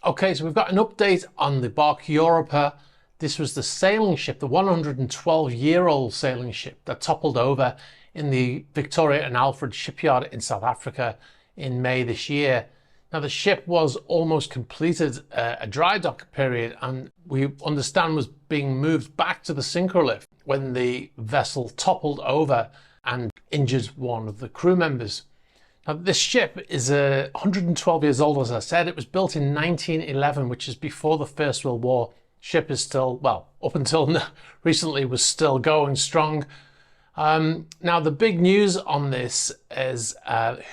Okay, so we've got an update on the bark Europa. This was the sailing ship, the 112-year-old sailing ship that toppled over in the Victoria and Alfred shipyard in South Africa in May this year. Now, the ship was almost completed a dry dock period, and we understand was being moved back to the sinker lift when the vessel toppled over and injured one of the crew members. Now, this ship is 112 years old, as I said. It was built in 1911, which is before the First World War. Ship is still, well, up until recently, was still going strong. Now, the big news on this is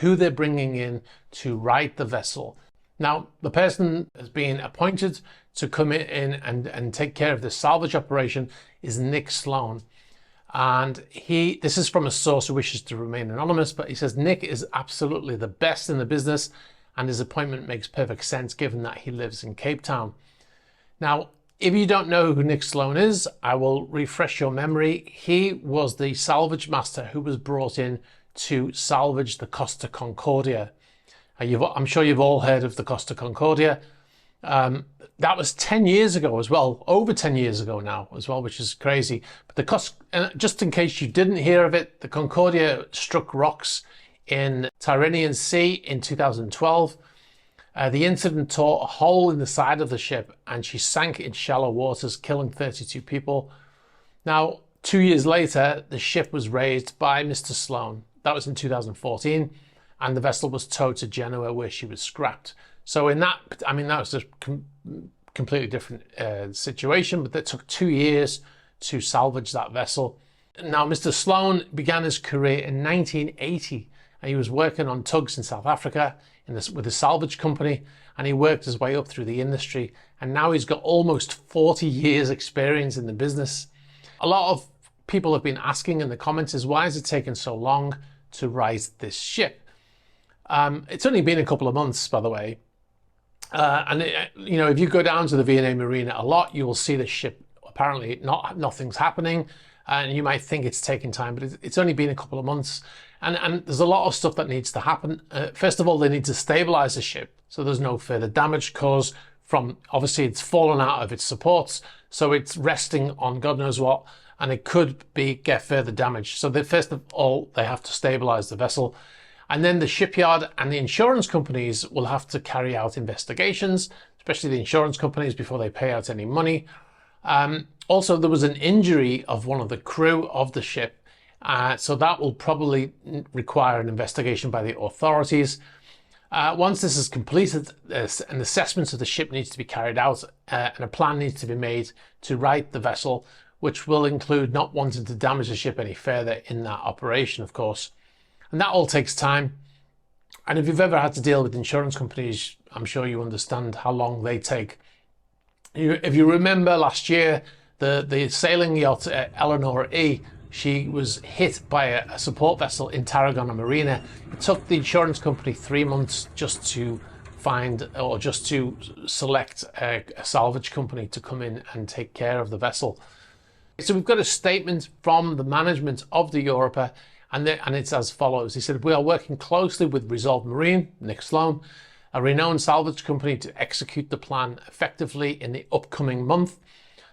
who they're bringing in to right the vessel. Now, the person has been appointed to come in and take care of the salvage operation is Nick Sloan. And this is from a source who wishes to remain anonymous, but he says Nick is absolutely the best in the business and his appointment makes perfect sense given that he lives in Cape Town. Now, if you don't know who Nick Sloan is, I will refresh your memory. He was the salvage master who was brought in to salvage the Costa Concordia. I'm sure you've all heard of the Costa Concordia. That was 10 years ago as well, over 10 years ago now as well, which is crazy. But the Costa, just in case you didn't hear of it, the Concordia struck rocks in Tyrrhenian Sea in 2012. The incident tore a hole in the side of the ship and she sank in shallow waters, killing 32 people. Now, 2 years later, the ship was raised by Mr. Sloan. That was in 2014, and the vessel was towed to Genoa where she was scrapped. So in that, I mean, that was a completely different situation, but that took 2 years to salvage that vessel. Now, Mr. Sloan began his career in 1980, and he was working on tugs in South Africa with a salvage company, and he worked his way up through the industry, and now he's got almost 40 years experience in the business. A lot of people have been asking in the comments is, why is it taking so long to right this ship? It's only been a couple of months, by the way. You know, if you go down to the V&A Marina a lot, you will see the ship apparently nothing's happening, and you might think it's taking time, but it's only been a couple of months, and there's a lot of stuff that needs to happen. First of all, they need to stabilize the ship so there's no further damage caused from, obviously it's fallen out of its supports, so it's resting on God knows what, and it could get further damage. So first of all, they have to stabilize the vessel. And then the shipyard and the insurance companies will have to carry out investigations, especially the insurance companies, before they pay out any money. Also, there was an injury of one of the crew of the ship, so that will probably require an investigation by the authorities. Once this is completed, an assessment of the ship needs to be carried out, and a plan needs to be made to right the vessel, which will include not wanting to damage the ship any further in that operation, of course. And that all takes time. And if you've ever had to deal with insurance companies, I'm sure you understand how long they take. If you remember last year, the sailing yacht Eleanor E, she was hit by a support vessel in Tarragona Marina. It took the insurance company 3 months just to find, or just to select a salvage company to come in and take care of the vessel. So we've got a statement from the management of the Europa, and it's as follows. He said, "We are working closely with Resolve Marine, Nick Sloan, a renowned salvage company, to execute the plan effectively in the upcoming month.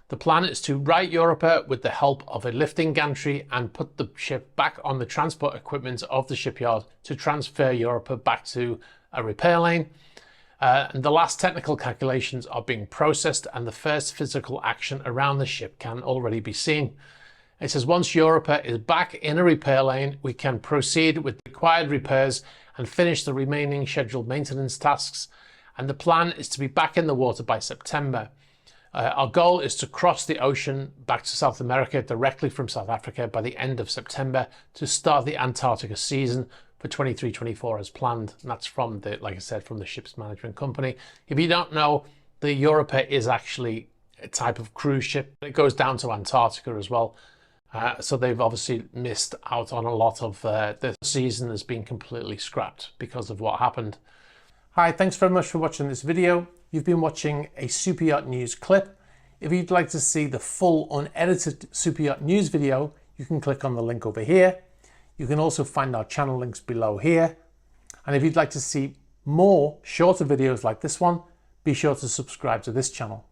The plan is to right Europa with the help of a lifting gantry and put the ship back on the transport equipment of the shipyard to transfer Europa back to a repair lane. And the last technical calculations are being processed and the first physical action around the ship can already be seen." It says, "Once Europa is back in a repair lane, we can proceed with required repairs and finish the remaining scheduled maintenance tasks. And the plan is to be back in the water by September. Our goal is to cross the ocean back to South America directly from South Africa by the end of September to start the Antarctica season for 23-24 as planned." And that's from like I said, from the ship's management company. If you don't know, the Europa is actually a type of cruise ship. It goes down to Antarctica as well. So they've obviously missed out on a lot of the season has been completely scrapped because of what happened. Hi, thanks very much for watching this video. You've been watching a Super Yacht News clip. If you'd like to see the full unedited Super Yacht News video, you can click on the link over here. You can also find our channel links below here. And if you'd like to see more shorter videos like this one, be sure to subscribe to this channel.